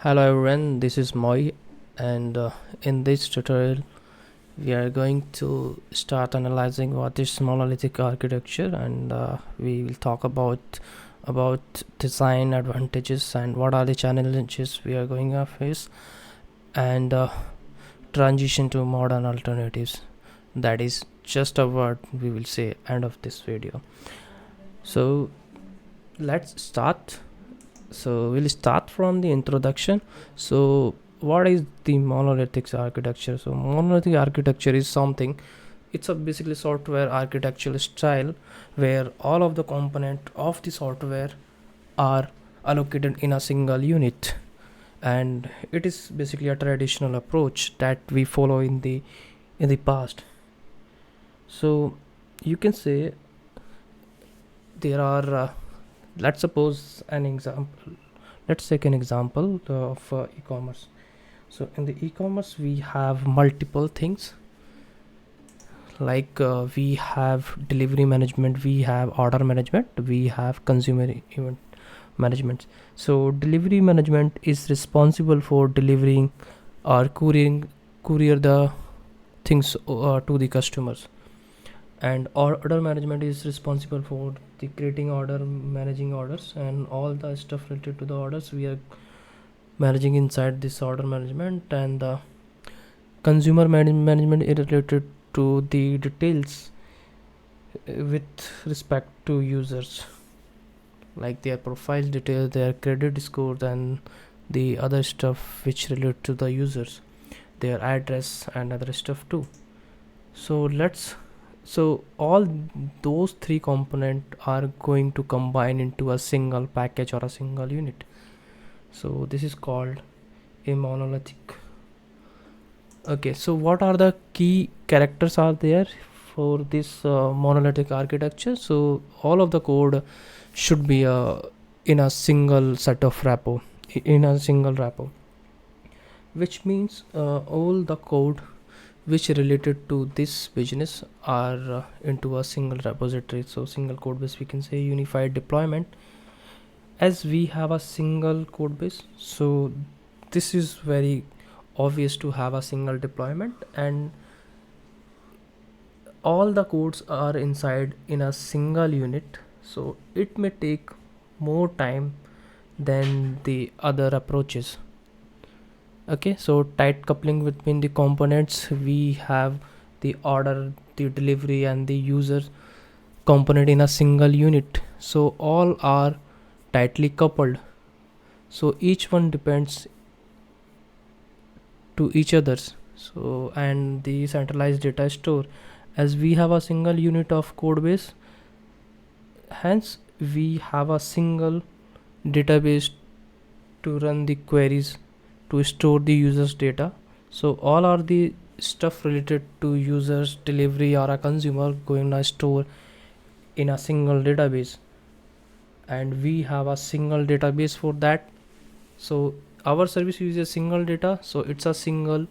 Hello everyone, this is Moi, and in this tutorial we are going to start analyzing what is monolithic architecture, and we will talk about design advantages and what are the challenges we are going to face, and transition to modern alternatives. That is just a word we will say end of this video. So let's start. So we'll start from the introduction. So what is the monolithic architecture? So monolithic architecture is something, it's a basically software architectural style where all of the component of the software are allocated in a single unit, and it is basically a traditional approach that we follow in the past. So you can say there are let's suppose an example. Let's take an example of e-commerce. So in the e-commerce we have multiple things, like we have delivery management, we have order management, we have consumer event management. So delivery management is responsible for delivering or courier the things to the customers, and order management is responsible for the creating order, managing orders, and all the stuff related to the orders we are managing inside this order management. And the consumer management is related to the details with respect to users, like their profile details, their credit scores, and the other stuff which relate to the users, their address and other stuff too. So all those three components are going to combine into a single package or a single unit. So this is called a monolithic. Okay, so what are the key characters are there for this monolithic architecture? So all of the code should be in a single set of repo, in a single repo, which means all the code which related to this business are into a single repository. So single code base, we can say unified deployment, as we have a single code base. So this is very obvious to have a single deployment, and all the codes are inside in a single unit, so it may take more time than the other approaches. Okay, so tight coupling between the components, we have the order, the delivery, and the user component in a single unit, so all are tightly coupled, so each one depends to each others. So and the centralized data store, as we have a single unit of code base, hence we have a single database to run the queries to store the users data. So all are the stuff related to users delivery or a consumer going to store in a single database, and we have a single database for that. So our service uses single data, so it's a single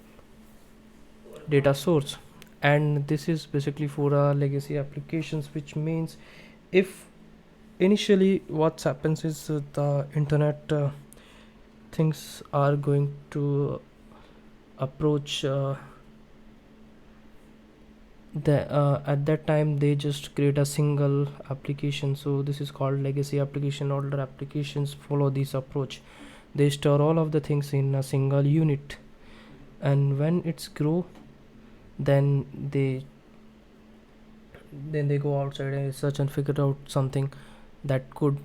data source. And this is basically for legacy applications, which means if initially what happens is the internet things are going to approach at that time they just create a single application. So this is called legacy application. Older applications follow this approach, they store all of the things in a single unit, and when it's grow, then they go outside and research and figure out something that could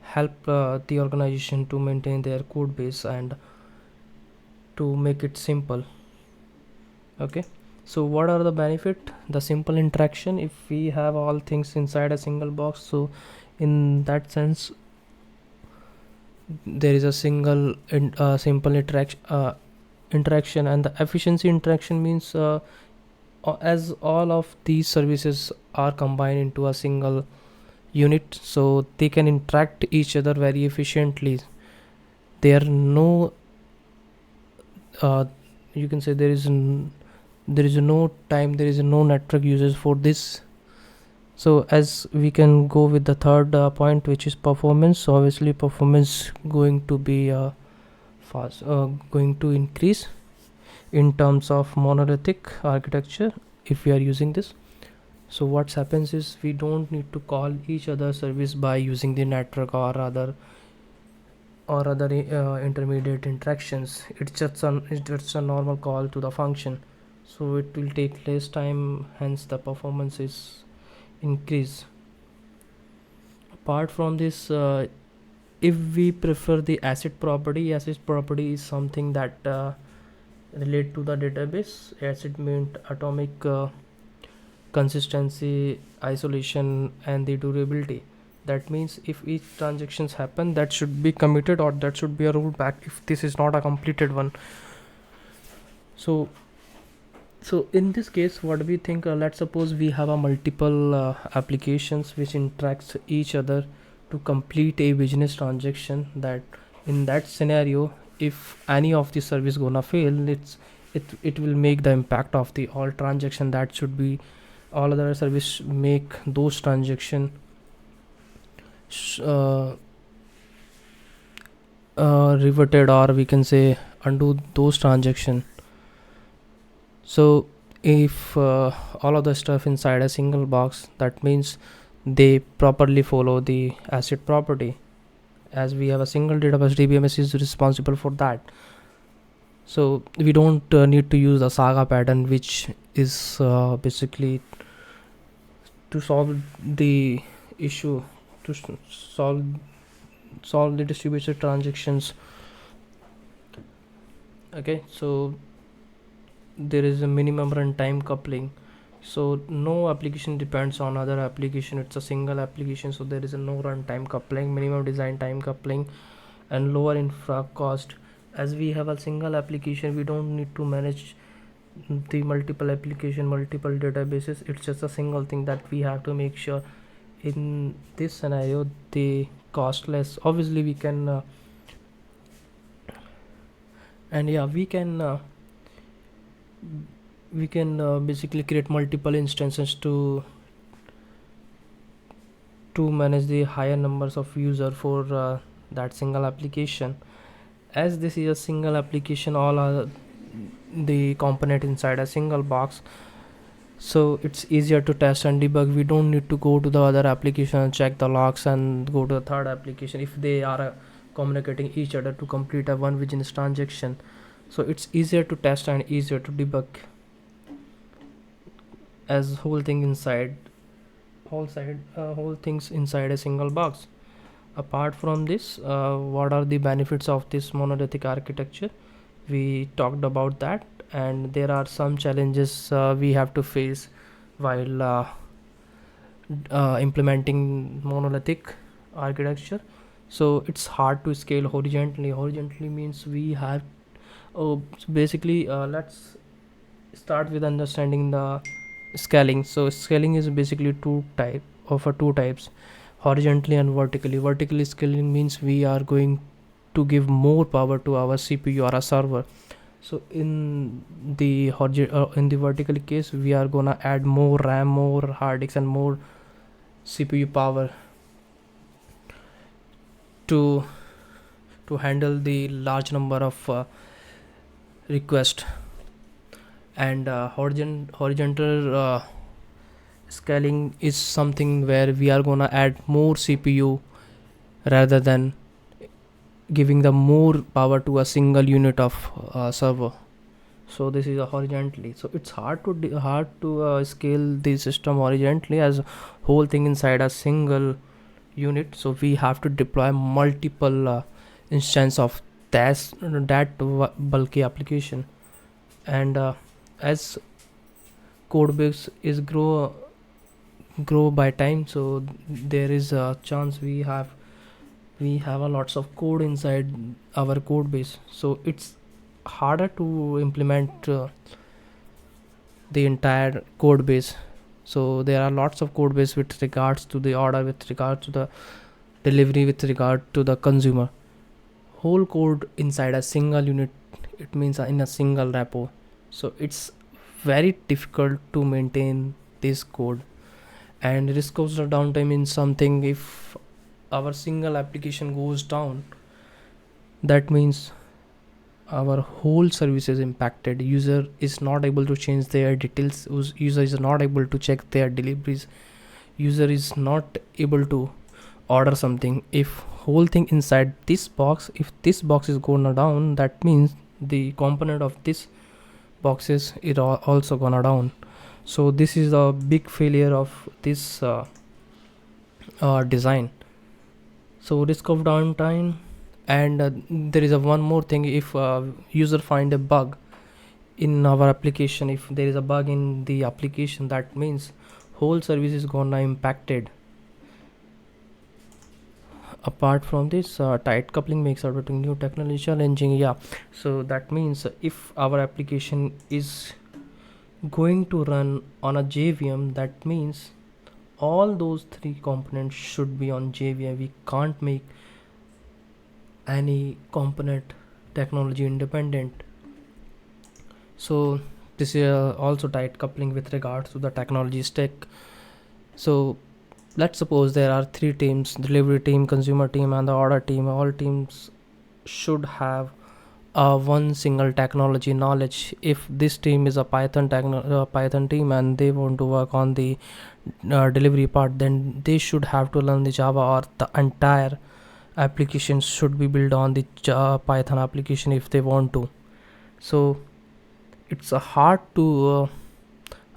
help the organization to maintain their code base and to make it simple. Okay, so what are the benefit? The simple interaction, if we have all things inside a single box, so in that sense there is a single simple interaction. And the efficiency interaction means as all of these services are combined into a single unit, so they can interact each other very efficiently. There are no you can say there is no time, there is no network users for this. So as we can go with the third point, which is performance. So obviously performance going to be fast going to increase in terms of monolithic architecture if we are using this. So what happens is we don't need to call each other service by using the network or other intermediate interactions. It's just a normal call to the function, so it will take less time, hence the performance is increase. Apart from this, if we prefer the acid property is something that relate to the database. Acid meant atomic consistency, isolation, and the durability. That means if each transactions happen, that should be committed or that should be a rollback if this is not a completed one. So in this case, what we think, let's suppose we have a multiple applications which interacts each other to complete a business transaction. That in that scenario, if any of the service gonna fail, it will make the impact of the all transaction. That should be all other service make those transaction uh, reverted, or we can say undo those transaction. So if all of the stuff inside a single box, that means they properly follow the ACID property. As we have a single database, DBMS is responsible for that. So we don't need to use the saga pattern, which is basically to solve the issue, to solve the distributed transactions. Okay, so there is a minimum runtime coupling, so no application depends on other application. It's a single application, so there is a no runtime coupling, minimum design time coupling, and lower infra cost. As we have a single application, we don't need to manage the multiple application, multiple databases. It's just a single thing that we have to make sure. In this scenario, they cost less. Obviously we can and yeah, we can basically create multiple instances to manage the higher numbers of user for that single application. As this is a single application, all are the component inside a single box, so it's easier to test and debug. We don't need to go to the other application and check the logs and go to the third application if they are communicating each other to complete a one business transaction. So it's easier to test and easier to debug, as whole things inside a single box. Apart from this, what are the benefits of this monolithic architecture? We talked about that, and there are some challenges we have to face while implementing monolithic architecture. So it's hard to scale horizontally means we have so basically let's start with understanding the scaling. So scaling is basically two types, horizontally and vertically scaling means we are going to give more power to our CPU or a server. So in the vertical case, we are gonna add more RAM, more hard disk, and more CPU power to handle the large number of requests. And horizontal scaling is something where we are gonna add more CPU rather than giving the more power to a single unit of server. So this is a horizontally. So it's hard to scale the system horizontally as whole thing inside a single unit. So we have to deploy multiple instance of that bulky application. And as code base is grow by time, so there is a chance we have a lots of code inside our code base, so it's harder to implement the entire code base. So there are lots of code base with regards to the order, with regard to the delivery, with regard to the consumer. Whole code inside a single unit, it means in a single repo. So it's very difficult to maintain this code. And risk of the downtime in something, if our single application goes down, that means our whole service is impacted. User is not able to change their details, user is not able to check their deliveries, user is not able to order something. If whole thing inside this box, if this box is gonna down, that means the component of this boxes it also gonna down. So this is a big failure of this design. So risk of downtime. And there is a one more thing. If user find a bug in our application, if there is a bug in the application, that means whole service is gonna impacted. Apart from this, tight coupling makes adopting new technology challenging. Yeah, so that means if our application is going to run on a JVM, that means all those three components should be on JVM. We can't make any component technology independent. So this is also tight coupling with regards to the technology stack. So let's suppose there are three teams: delivery team, consumer team, and the order team. All teams should have one single technology knowledge. If this team is a Python team and they want to work on the delivery part, then they should have to learn the Java, or the entire application should be built on the Python application if they want to. So it's hard to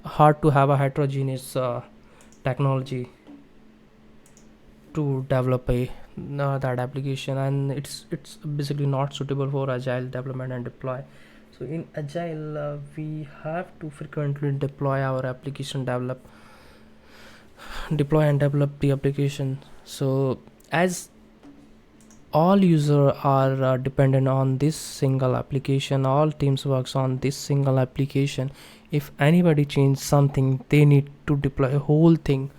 have a heterogeneous technology to develop a that application, and it's basically not suitable for agile development and deploy. So in agile, we have to frequently deploy and develop the application. So as all users are dependent on this single application, all teams works on this single application. If anybody changes something, they need to deploy a whole thing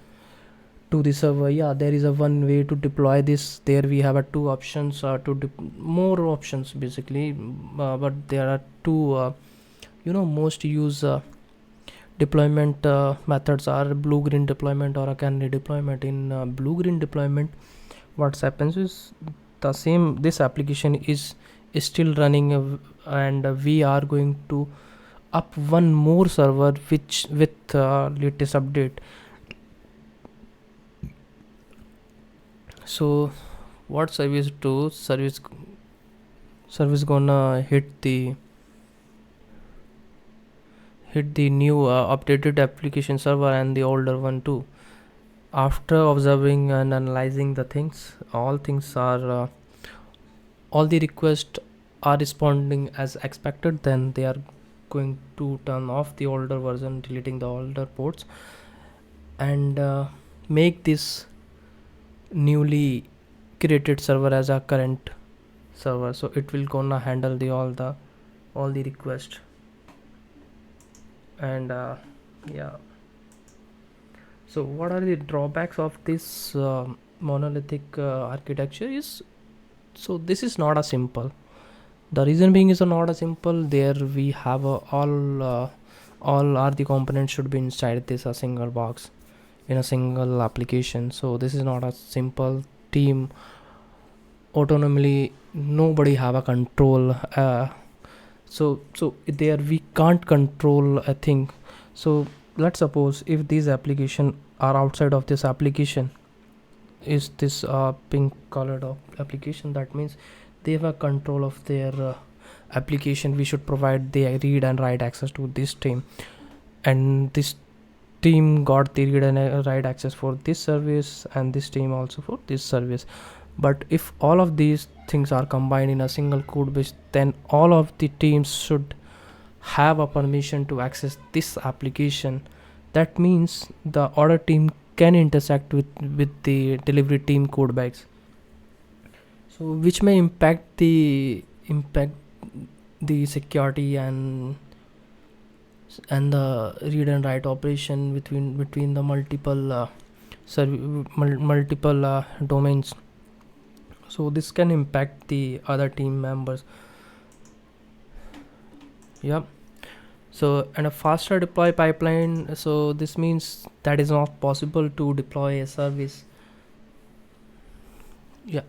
to the server. Yeah, there is a one way to deploy this. There we have a two options, more options basically, but there are two most used deployment methods are blue green deployment or a canary deployment. In blue green deployment, what happens is the same, this application is still running, and we are going to up one more server which with latest update. So what service do service gonna hit the new updated application server and the older one too. After observing and analyzing the things, all the requests are responding as expected, then they are going to turn off the older version, deleting the older ports, and make this newly created server as a current server. So it will gonna handle all the requests. And yeah, so what are the drawbacks of this monolithic architecture is, so this is not a simple, the reason being is not a simple. There we have all are the components should be inside this a single box in a single application. So this is not a simple team autonomously, nobody have a control. So there we can't control a thing. So let's suppose if these application are outside of this application, is this pink colored application, that means they have a control of their application. We should provide the read and write access to this team, and this team got the read and write access for this service, and this team also for this service. But if all of these things are combined in a single code base, then all of the teams should have a permission to access this application. That means the order team can intersect with the delivery team code base, so which may impact the security and the read and write operation between the multiple domains. So this can impact the other team members. Yeah. So, and a faster deploy pipeline, so this means that is not possible to deploy a service. Yeah.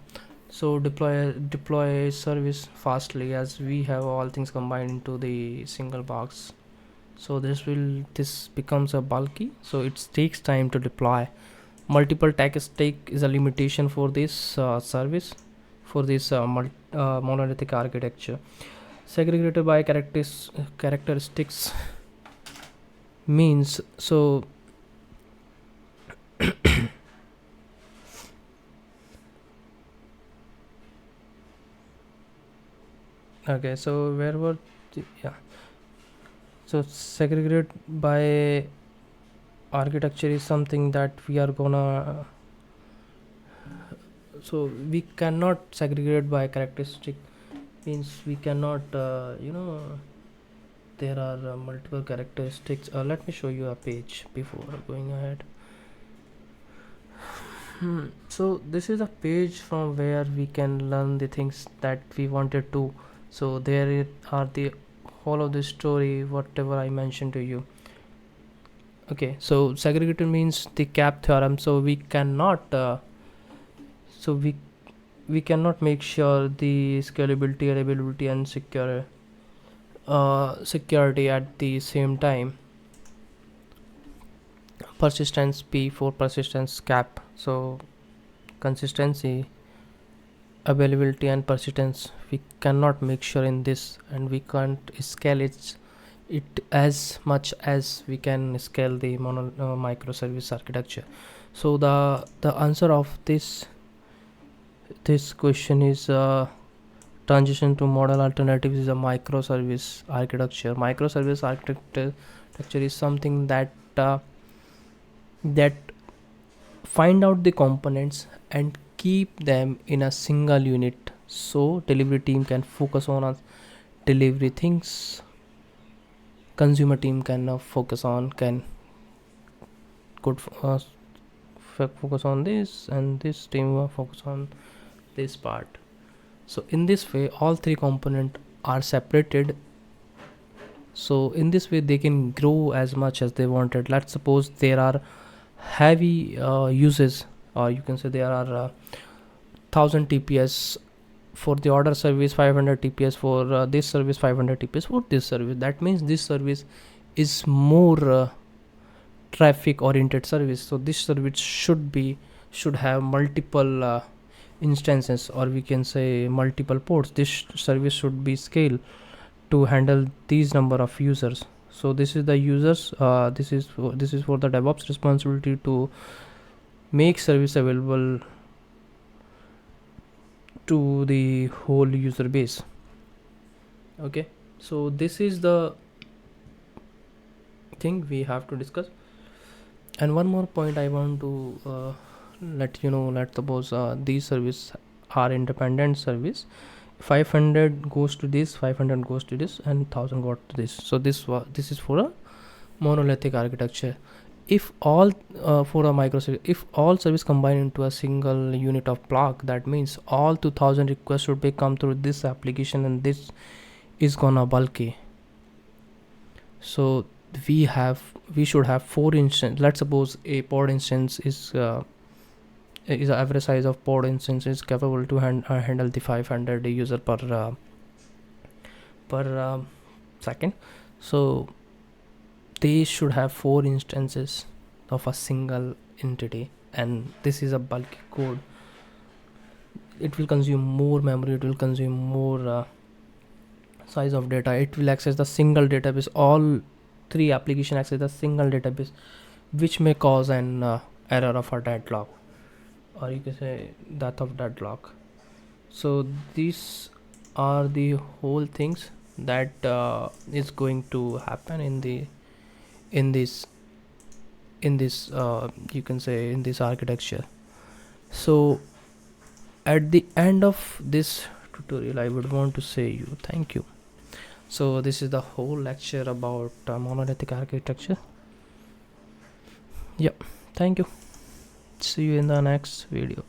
So deploy service fastly, as we have all things combined into the single box. So this becomes a bulky, so it takes time to deploy. Multiple tag stake is a limitation for this service, for this monolithic architecture. Segregated by characteristics means, so okay, so where were yeah, so segregated by architecture is something that we are gonna, so we cannot segregate by characteristic, means we cannot there are multiple characteristics. Let me show you a page before going ahead. So this is a page from where we can learn the things that we wanted to. So are the whole of the story, whatever I mentioned to you. Okay, so segregated means the cap theorem. So we cannot so we cannot make sure the scalability, reliability, and security at the same time. Persistence, P for persistence cap. So consistency, availability, and persistence, we cannot make sure in this, and we can't scale it as much as we can scale the microservice architecture. So the answer of this question is transition to model alternatives is a microservice architecture. Microservice architecture is something that find out the components and keep them in a single unit, so delivery team can focus on delivery things, consumer team can focus on could focus on this, and this team will focus on this part. So in this way all three components are separated, so in this way they can grow as much as they wanted. Let's suppose there are heavy uses, or you can say there are 1000 tps for the order service, 500 tps for this service, 500 tps for this service. That means this service is more traffic oriented service, so this service should have multiple instances, or we can say multiple ports. This service should be scaled to handle these number of users. So this is the users, this is for the DevOps responsibility to make service available to the whole user base. Okay, so this is the thing we have to discuss. And one more point I want to let you know, let's suppose these service are independent service. 500 goes to this, 500 goes to this, and 1000 got to this. So this is for a monolithic architecture. If all for a microservice, if all service combine into a single unit of block, that means all 2000 requests should be come through this application, and this is gonna bulky. So we should have 4 instance. Let's suppose a pod instance is the average size of pod instance is capable to handle the 500 user per second. So they should have 4 instances of a single entity, and this is a bulky code. It will consume more memory, it will consume more size of data. It will access the single database. All 3 application access the single database, which may cause an error of a deadlock, or you can say death of deadlock. So these are the whole things that is going to happen in this you can say in this architecture. So at the end of this tutorial I would want to say you thank you. So this is the whole lecture about monolithic architecture. Yep, thank you. See you in the next video.